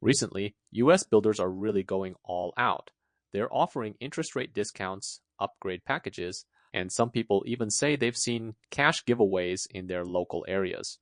Recently, US builders are really going all out. They're offering interest rate discounts, upgrade packages, and some people even say they've seen cash giveaways in their local areas.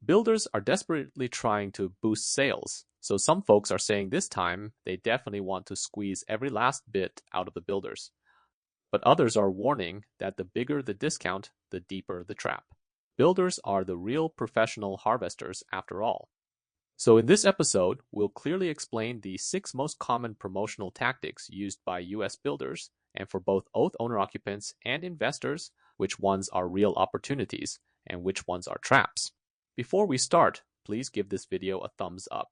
Builders are desperately trying to boost sales, so some folks are saying this time they definitely want to squeeze every last bit out of the builders. But others are warning that the bigger the discount, the deeper the trap. Builders are the real professional harvesters after all. So in this episode, we'll clearly explain the 6 most common promotional tactics used by US builders, and for both owner-occupants and investors, which ones are real opportunities and which ones are traps. Before we start, please give this video a thumbs up.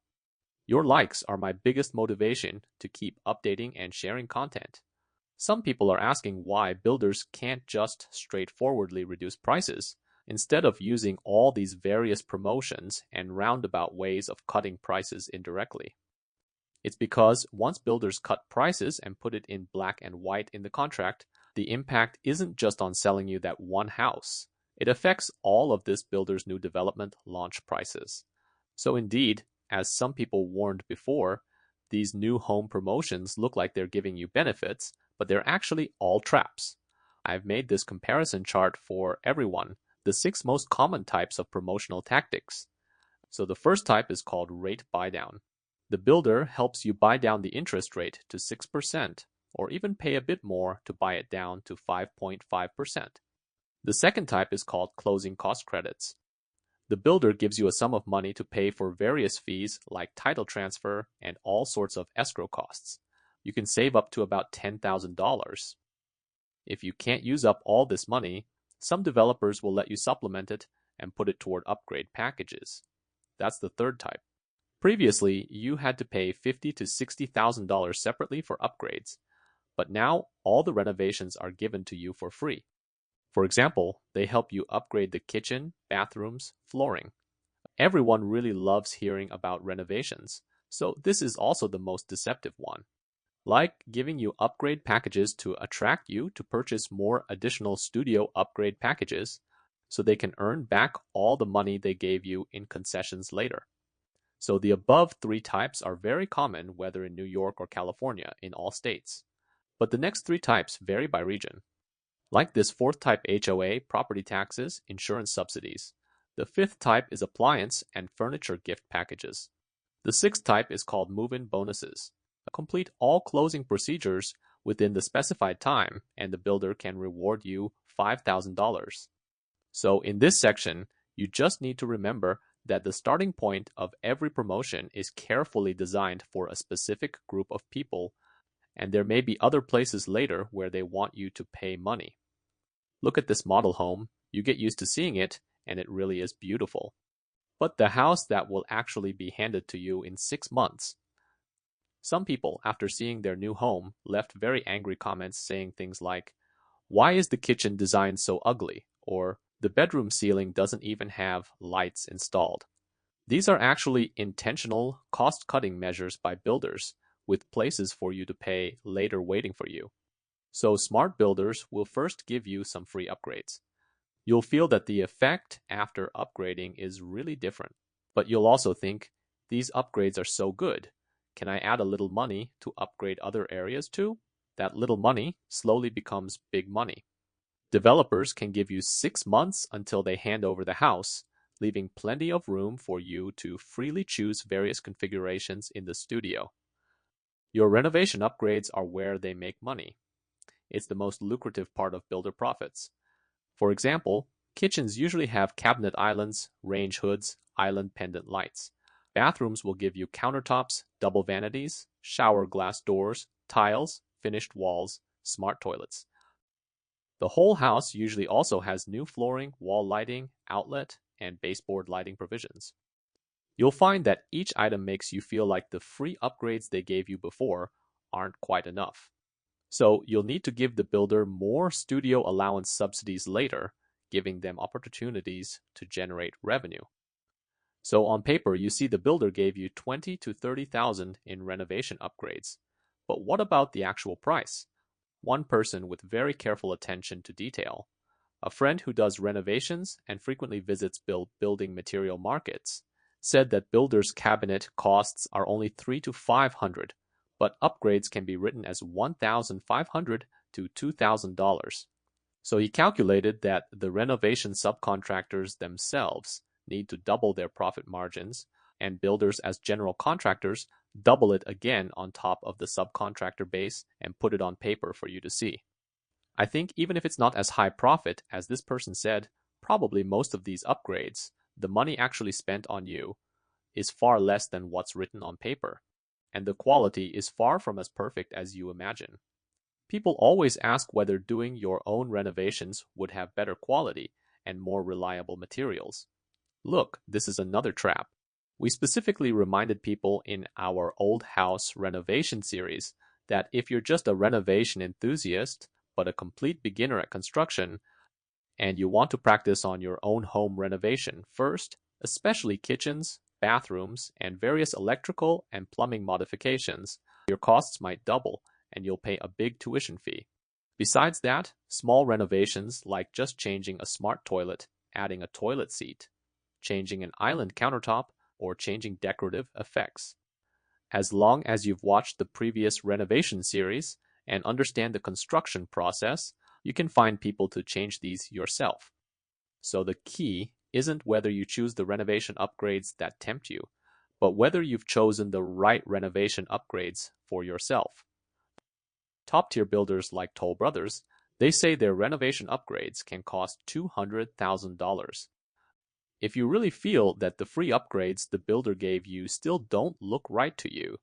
Your likes are my biggest motivation to keep updating and sharing content. Some people are asking why builders can't just straightforwardly reduce prices, instead of using all these various promotions and roundabout ways of cutting prices indirectly. It's because once builders cut prices and put it in black and white in the contract, the impact isn't just on selling you that one house. It affects all of this builder's new development launch prices. So indeed, as some people warned before, these new home promotions look like they're giving you benefits, but they're actually all traps. I've made this comparison chart for everyone, the 6 most common types of promotional tactics. So the first type is called rate buydown. The builder helps you buy down the interest rate to 6%, or even pay a bit more to buy it down to 5.5%. The second type is called closing cost credits. The builder gives you a sum of money to pay for various fees like title transfer and all sorts of escrow costs. You can save up to about $10,000. If you can't use up all this money, some developers will let you supplement it and put it toward upgrade packages. That's the third type. Previously, you had to pay $50,000 to $60,000 separately for upgrades, but now all the renovations are given to you for free. For example, they help you upgrade the kitchen, bathrooms, flooring. Everyone really loves hearing about renovations, so this is also the most deceptive one. Like giving you upgrade packages to attract you to purchase more additional studio upgrade packages so they can earn back all the money they gave you in concessions later. So the above 3 types are very common whether in New York or California in all states. But the next 3 types vary by region. Like this 4th type HOA, property taxes, insurance subsidies. The 5th type is appliance and furniture gift packages. The 6th type is called move-in bonuses. Complete all closing procedures within the specified time, and the builder can reward you $5,000. So in this section, you just need to remember that the starting point of every promotion is carefully designed for a specific group of people, and there may be other places later where they want you to pay money. Look at this model home. You get used to seeing it, and it really is beautiful. But the house that will actually be handed to you in 6 months. Some people, after seeing their new home, left very angry comments saying things like, "Why is the kitchen designed so ugly?" or "The bedroom ceiling doesn't even have lights installed." These are actually intentional cost-cutting measures by builders, with places for you to pay later waiting for you. So smart builders will first give you some free upgrades. You'll feel that the effect after upgrading is really different, but you'll also think, these upgrades are so good. Can I add a little money to upgrade other areas too? That little money slowly becomes big money. Developers can give you 6 months until they hand over the house, leaving plenty of room for you to freely choose various configurations in the studio. Your renovation upgrades are where they make money. It's the most lucrative part of builder profits. For example, kitchens usually have cabinet islands, range hoods, island pendant lights. Bathrooms will give you countertops, double vanities, shower glass doors, tiles, finished walls, smart toilets. The whole house usually also has new flooring, wall lighting, outlet, and baseboard lighting provisions. You'll find that each item makes you feel like the free upgrades they gave you before aren't quite enough. So you'll need to give the builder more studio allowance subsidies later, giving them opportunities to generate revenue. So on paper, you see the builder gave you $20,000 to $30,000 in renovation upgrades. But what about the actual price? One person with very careful attention to detail, a friend who does renovations and frequently visits building material markets, said that builders' cabinet costs are only $300 to $500, but upgrades can be written as $1,500 to $2,000. So he calculated that the renovation subcontractors themselves need to double their profit margins, and builders as general contractors double it again on top of the subcontractor base and put it on paper for you to see. I think even if it's not as high profit as this person said, probably most of these upgrades, the money actually spent on you, is far less than what's written on paper, and the quality is far from as perfect as you imagine. People always ask whether doing your own renovations would have better quality and more reliable materials. Look, this is another trap. We specifically reminded people in our old house renovation series that if you're just a renovation enthusiast, but a complete beginner at construction, and you want to practice on your own home renovation first, especially kitchens, bathrooms, and various electrical and plumbing modifications, your costs might double and you'll pay a big tuition fee. Besides that, small renovations like just changing a smart toilet, adding a toilet seat, changing an island countertop, or changing decorative effects. As long as you've watched the previous renovation series and understand the construction process, you can find people to change these yourself. So the key isn't whether you choose the renovation upgrades that tempt you, but whether you've chosen the right renovation upgrades for yourself. Top-tier builders like Toll Brothers, they say their renovation upgrades can cost $200,000. If you really feel that the free upgrades the builder gave you still don't look right to you,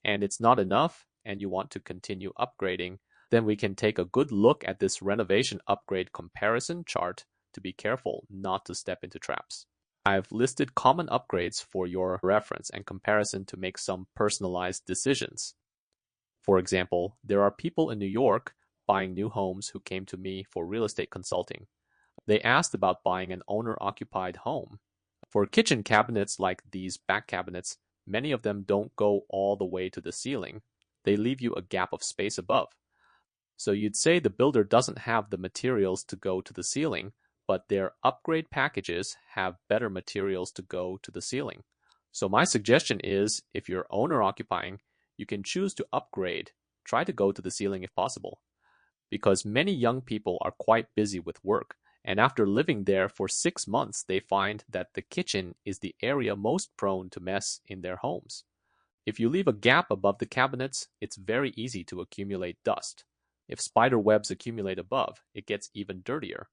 and it's not enough, and you want to continue upgrading, then we can take a good look at this renovation upgrade comparison chart to be careful not to step into traps. I've listed common upgrades for your reference and comparison to make some personalized decisions. For example, there are people in New York buying new homes who came to me for real estate consulting. They asked about buying an owner-occupied home. For kitchen cabinets like these back cabinets, many of them don't go all the way to the ceiling. They leave you a gap of space above. So you'd say the builder doesn't have the materials to go to the ceiling, but their upgrade packages have better materials to go to the ceiling. So my suggestion is, if you're owner-occupying, you can choose to upgrade. Try to go to the ceiling if possible. Because many young people are quite busy with work, and after living there for 6 months, they find that the kitchen is the area most prone to mess in their homes. If you leave a gap above the cabinets, it's very easy to accumulate dust. If spider webs accumulate above, it gets even dirtier.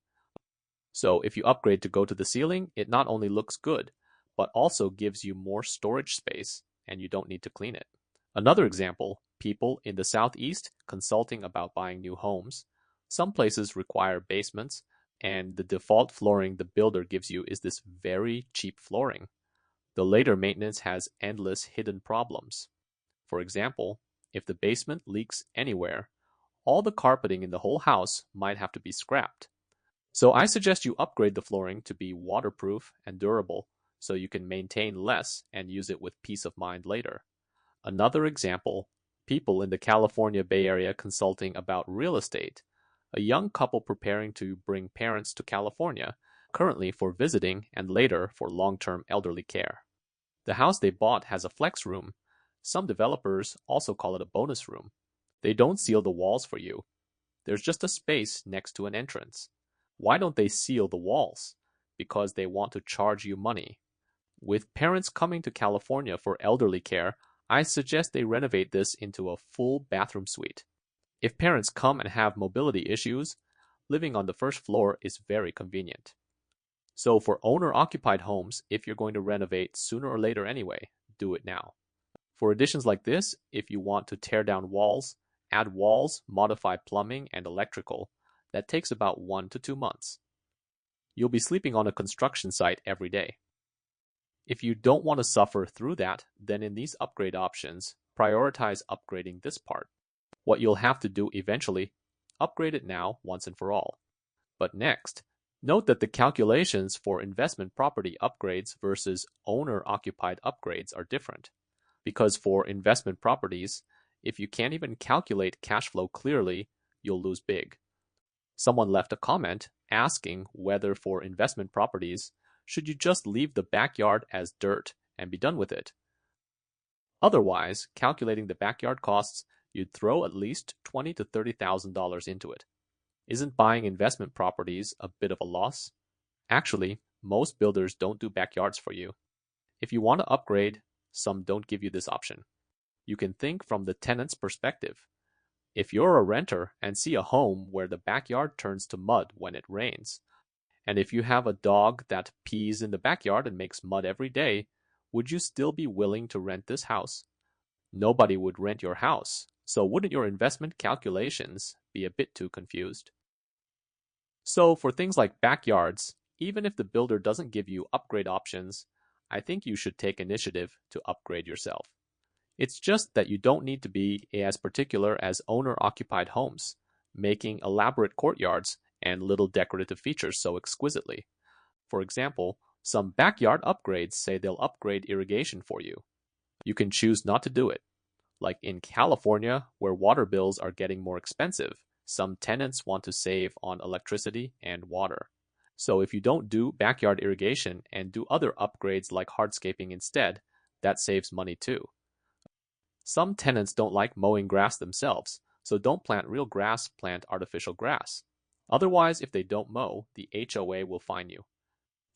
So if you upgrade to go to the ceiling, it not only looks good, but also gives you more storage space, and you don't need to clean it. Another example, people in the Southeast consulting about buying new homes. Some places require basements, and the default flooring the builder gives you is this very cheap flooring. The later maintenance has endless hidden problems. For example, if the basement leaks anywhere, all the carpeting in the whole house might have to be scrapped. So I suggest you upgrade the flooring to be waterproof and durable so you can maintain less and use it with peace of mind later. Another example, people in the California Bay Area consulting about real estate. A young couple preparing to bring parents to California, currently for visiting and later for long-term elderly care. The house they bought has a flex room. Some developers also call it a bonus room. They don't seal the walls for you. There's just a space next to an entrance. Why don't they seal the walls? Because they want to charge you money. With parents coming to California for elderly care, I suggest they renovate this into a full bathroom suite. If parents come and have mobility issues, living on the first floor is very convenient. So for owner-occupied homes, if you're going to renovate sooner or later anyway, do it now. For additions like this, if you want to tear down walls, add walls, modify plumbing and electrical, that takes about 1 to 2 months. You'll be sleeping on a construction site every day. If you don't want to suffer through that, then in these upgrade options, prioritize upgrading this part. What you'll have to do eventually, upgrade it now once and for all. But next, note that the calculations for investment property upgrades versus owner-occupied upgrades are different. Because for investment properties, if you can't even calculate cash flow clearly, you'll lose big. Someone left a comment asking whether for investment properties, should you just leave the backyard as dirt and be done with it. Otherwise, calculating the backyard costs, you'd throw at least $20,000 to $30,000 into it. Isn't buying investment properties a bit of a loss? Actually, most builders don't do backyards for you. If you want to upgrade, some don't give you this option. You can think from the tenant's perspective. If you're a renter and see a home where the backyard turns to mud when it rains, and if you have a dog that pees in the backyard and makes mud every day, would you still be willing to rent this house? Nobody would rent your house, so wouldn't your investment calculations be a bit too confused? So for things like backyards, even if the builder doesn't give you upgrade options, I think you should take initiative to upgrade yourself. It's just that you don't need to be as particular as owner-occupied homes, making elaborate courtyards and little decorative features so exquisitely. For example, some backyard upgrades say they'll upgrade irrigation for you. You can choose not to do it. Like in California, where water bills are getting more expensive, some tenants want to save on electricity and water. So if you don't do backyard irrigation and do other upgrades like hardscaping instead, that saves money too. Some tenants don't like mowing grass themselves, so don't plant real grass, plant artificial grass. Otherwise, if they don't mow, the HOA will fine you.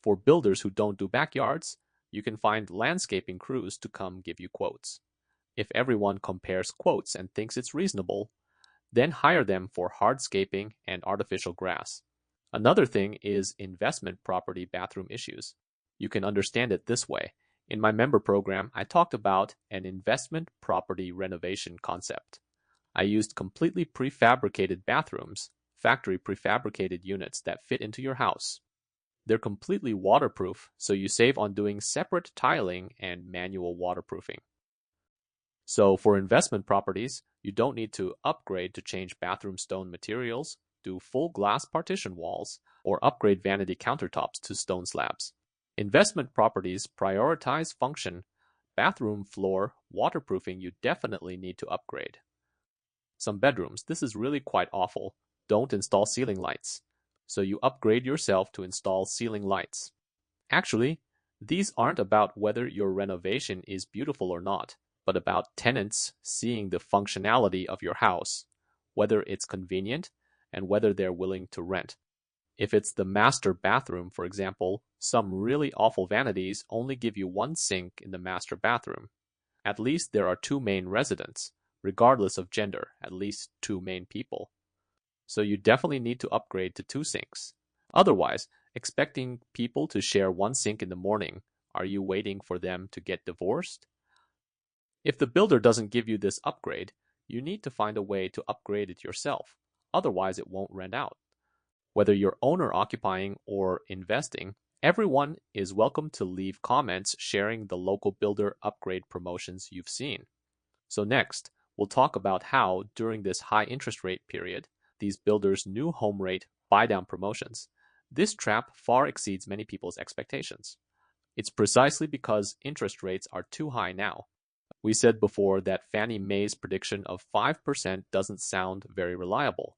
For builders who don't do backyards, you can find landscaping crews to come give you quotes. If everyone compares quotes and thinks it's reasonable, then hire them for hardscaping and artificial grass. Another thing is investment property bathroom issues. You can understand it this way. In my member program, I talked about an investment property renovation concept. I used completely prefabricated bathrooms, factory prefabricated units that fit into your house. They're completely waterproof, so you save on doing separate tiling and manual waterproofing. So for investment properties, you don't need to upgrade to change bathroom stone materials, do full glass partition walls, or upgrade vanity countertops to stone slabs. Investment properties prioritize function. Bathroom floor waterproofing you definitely need to upgrade. Some bedrooms, this is really quite awful. Don't install ceiling lights. So you upgrade yourself to install ceiling lights. Actually, these aren't about whether your renovation is beautiful or not, but about tenants seeing the functionality of your house, whether it's convenient, and whether they're willing to rent. If it's the master bathroom, for example, some really awful vanities only give you one sink in the master bathroom. At least there are two main residents, regardless of gender, at least two main people. So you definitely need to upgrade to two sinks. Otherwise, expecting people to share one sink in the morning, are you waiting for them to get divorced? If the builder doesn't give you this upgrade, you need to find a way to upgrade it yourself. Otherwise, it won't rent out. Whether you're owner-occupying or investing, everyone is welcome to leave comments sharing the local builder upgrade promotions you've seen. So next, we'll talk about how, during this high interest rate period, these builders' new home rate buy-down promotions, this trap far exceeds many people's expectations. It's precisely because interest rates are too high now. We said before that Fannie Mae's prediction of 5% doesn't sound very reliable.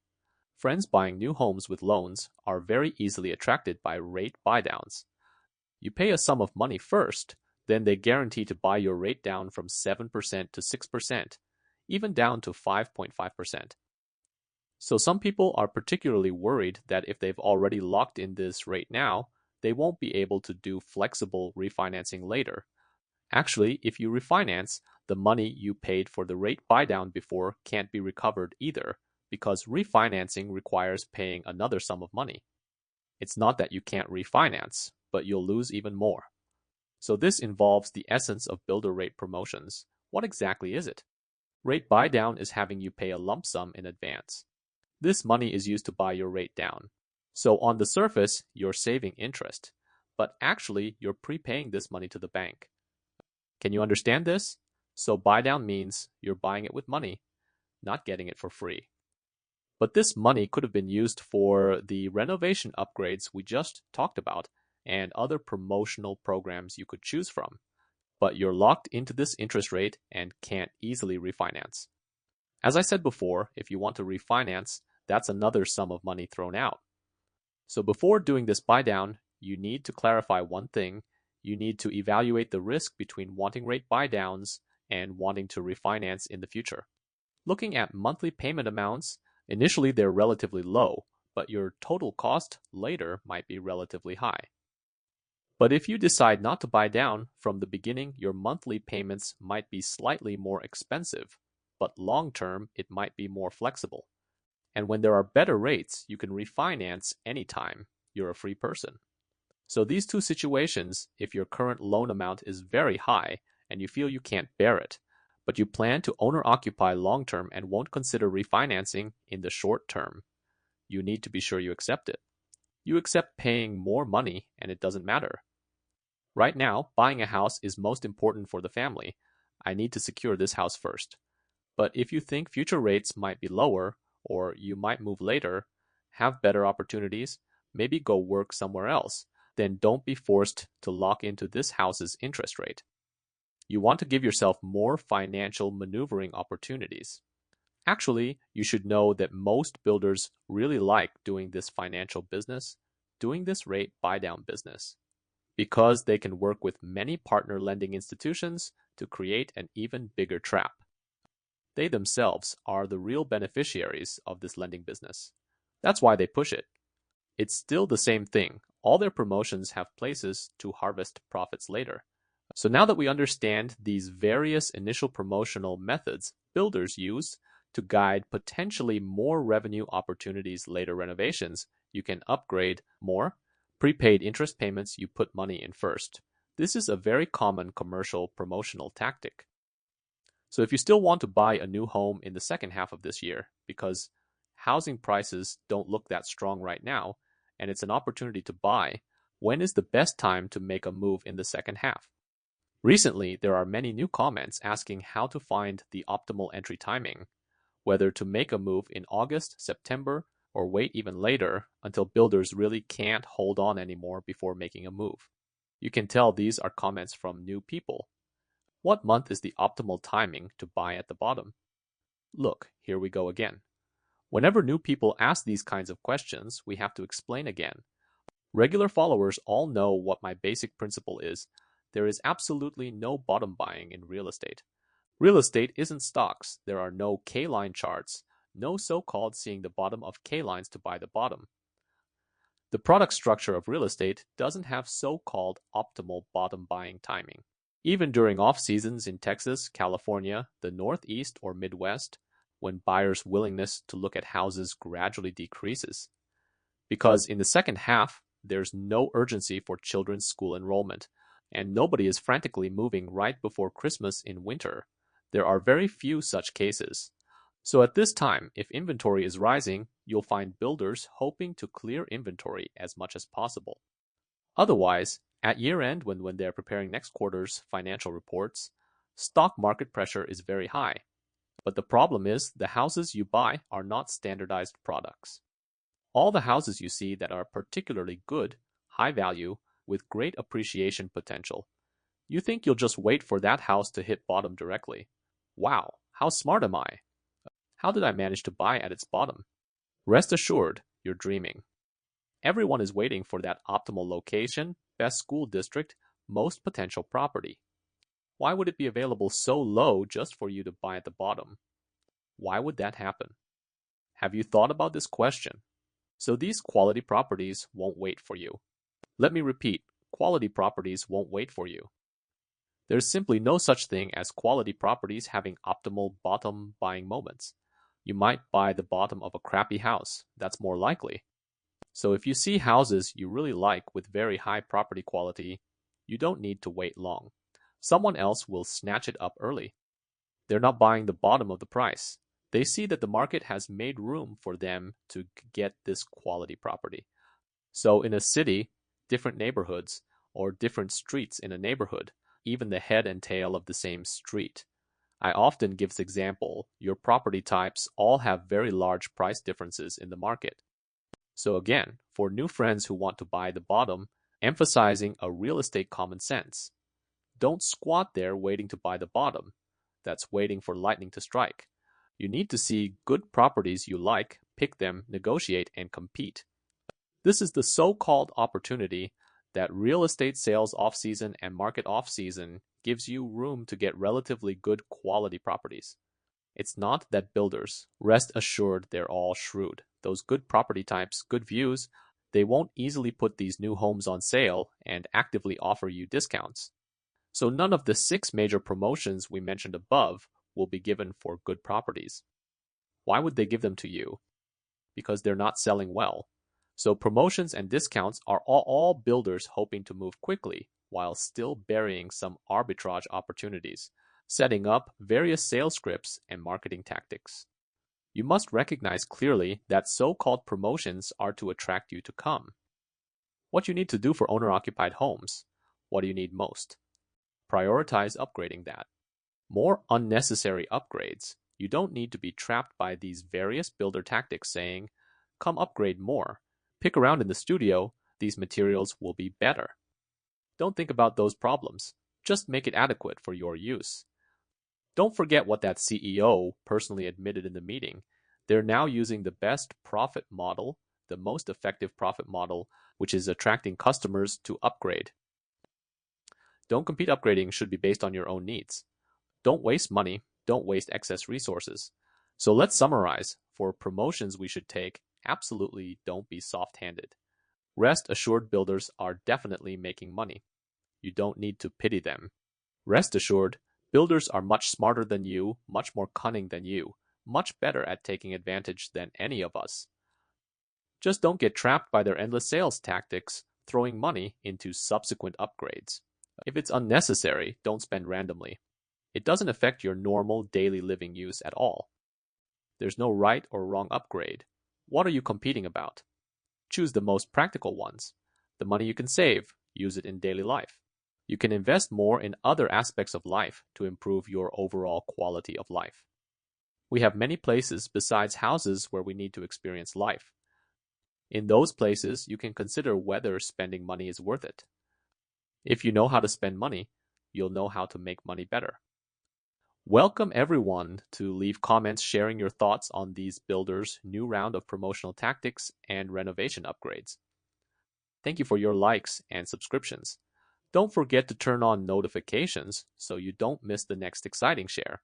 Friends buying new homes with loans are very easily attracted by rate buy-downs. You pay a sum of money first, then they guarantee to buy your rate down from 7% to 6%, even down to 5.5%. So some people are particularly worried that if they've already locked in this rate now, they won't be able to do flexible refinancing later. Actually, if you refinance, the money you paid for the rate buy-down before can't be recovered either, because refinancing requires paying another sum of money. It's not that you can't refinance, but you'll lose even more. So this involves the essence of builder rate promotions. What exactly is it? Rate buy-down is having you pay a lump sum in advance. This money is used to buy your rate down. So on the surface, you're saving interest, but actually you're prepaying this money to the bank. Can you understand this? So buy-down means you're buying it with money, not getting it for free. But this money could have been used for the renovation upgrades we just talked about and other promotional programs you could choose from. But you're locked into this interest rate and can't easily refinance. As I said before, if you want to refinance, that's another sum of money thrown out. So before doing this buy down, you need to clarify one thing. you need to evaluate the risk between wanting rate buy-downs and wanting to refinance in the future. Looking at monthly payment amounts, initially they're relatively low, but your total cost later might be relatively high. But if you decide not to buy down from the beginning, your monthly payments might be slightly more expensive, but long-term it might be more flexible. And when there are better rates, you can refinance anytime. You're a free person. So these two situations, if your current loan amount is very high and you feel you can't bear it, but you plan to owner-occupy long-term and won't consider refinancing in the short term, you need to be sure you accept it. You accept paying more money and it doesn't matter. Right now, buying a house is most important for the family. I need to secure this house first. But if you think future rates might be lower, or you might move later, have better opportunities, maybe go work somewhere else, then don't be forced to lock into this house's interest rate. You want to give yourself more financial maneuvering opportunities. Actually, you should know that most builders really like doing this financial business, doing this rate buy-down business, because they can work with many partner lending institutions to create an even bigger trap. They themselves are the real beneficiaries of this lending business. That's why they push it. It's still the same thing. All their promotions have places to harvest profits later. So now that we understand these various initial promotional methods builders use to guide potentially more revenue opportunities later renovations, you can upgrade more. Prepaid interest payments, you put money in first. This is a very common commercial promotional tactic. So if you still want to buy a new home in the second half of this year, because housing prices don't look that strong right now, and it's an opportunity to buy, when is the best time to make a move in the second half? Recently, there are many new comments asking how to find the optimal entry timing, whether to make a move in August, September, or wait even later until builders really can't hold on anymore before making a move. You can tell these are comments from new people. What month is the optimal timing to buy at the bottom? Look, here we go again. Whenever new people ask these kinds of questions, we have to explain again. Regular followers all know what my basic principle is. There is absolutely no bottom buying in real estate. Real estate isn't stocks. There are no K-line charts, no so-called seeing the bottom of K-lines to buy the bottom. The product structure of real estate doesn't have so-called optimal bottom buying timing. Even during off-seasons in Texas, California, the Northeast, or Midwest, when buyers' willingness to look at houses gradually decreases. Because in the second half, there's no urgency for children's school enrollment, and nobody is frantically moving right before Christmas in winter. There are very few such cases. So at this time, if inventory is rising, you'll find builders hoping to clear inventory as much as possible. Otherwise, at year-end, when they're preparing next quarter's financial reports, stock market pressure is very high. But the problem is the houses you buy are not standardized products. All the houses you see that are particularly good, high value, with great appreciation potential, you think you'll just wait for that house to hit bottom directly. Wow, how smart am I? How did I manage to buy at its bottom? Rest assured, you're dreaming. Everyone is waiting for that optimal location, best school district, most potential property. Why would it be available so low just for you to buy at the bottom? Why would that happen? Have you thought about this question? So these quality properties won't wait for you. Let me repeat, quality properties won't wait for you. There's simply no such thing as quality properties having optimal bottom buying moments. You might buy the bottom of a crappy house. That's more likely. So if you see houses you really like with very high property quality, you don't need to wait long. Someone else will snatch it up early. They're not buying the bottom of the price. They see that the market has made room for them to get this quality property. So in a city, different neighborhoods, or different streets in a neighborhood, even the head and tail of the same street. I often give this example. Your property types all have very large price differences in the market. So again, for new friends who want to buy the bottom, emphasizing a real estate common sense. Don't squat there waiting to buy the bottom. That's waiting for lightning to strike. You need to see good properties you like, pick them, negotiate, and compete. This is the so-called opportunity that real estate sales off-season and market off-season gives you room to get relatively good quality properties. It's not that builders, rest assured they're all shrewd. Those good property types, good views, they won't easily put these new homes on sale and actively offer you discounts. So none of the 6 major promotions we mentioned above will be given for good properties. Why would they give them to you? Because they're not selling well. So promotions and discounts are all builders hoping to move quickly while still burying some arbitrage opportunities, setting up various sales scripts and marketing tactics. You must recognize clearly that so-called promotions are to attract you to come. What you need to do for owner-occupied homes? What do you need most? Prioritize upgrading that. More unnecessary upgrades. You don't need to be trapped by these various builder tactics saying, come upgrade more. Pick around in the studio, these materials will be better. Don't think about those problems. Just make it adequate for your use. Don't forget what that CEO personally admitted in the meeting. They're now using the best profit model, the most effective profit model, which is attracting customers to upgrade. Don't compete. Upgrading should be based on your own needs. Don't waste money. Don't waste excess resources. So let's summarize. For promotions we should take, absolutely don't be soft-handed. Rest assured builders are definitely making money. You don't need to pity them. Rest assured, builders are much smarter than you, much more cunning than you, much better at taking advantage than any of us. Just don't get trapped by their endless sales tactics, throwing money into subsequent upgrades. If it's unnecessary, don't spend randomly. It doesn't affect your normal daily living use at all. There's no right or wrong upgrade. What are you competing about? Choose the most practical ones. The money you can save, use it in daily life. You can invest more in other aspects of life to improve your overall quality of life. We have many places besides houses where we need to experience life. In those places, you can consider whether spending money is worth it. If you know how to spend money, you'll know how to make money better. Welcome everyone to leave comments sharing your thoughts on these builders' new round of promotional tactics and renovation upgrades. Thank you for your likes and subscriptions. Don't forget to turn on notifications so you don't miss the next exciting share.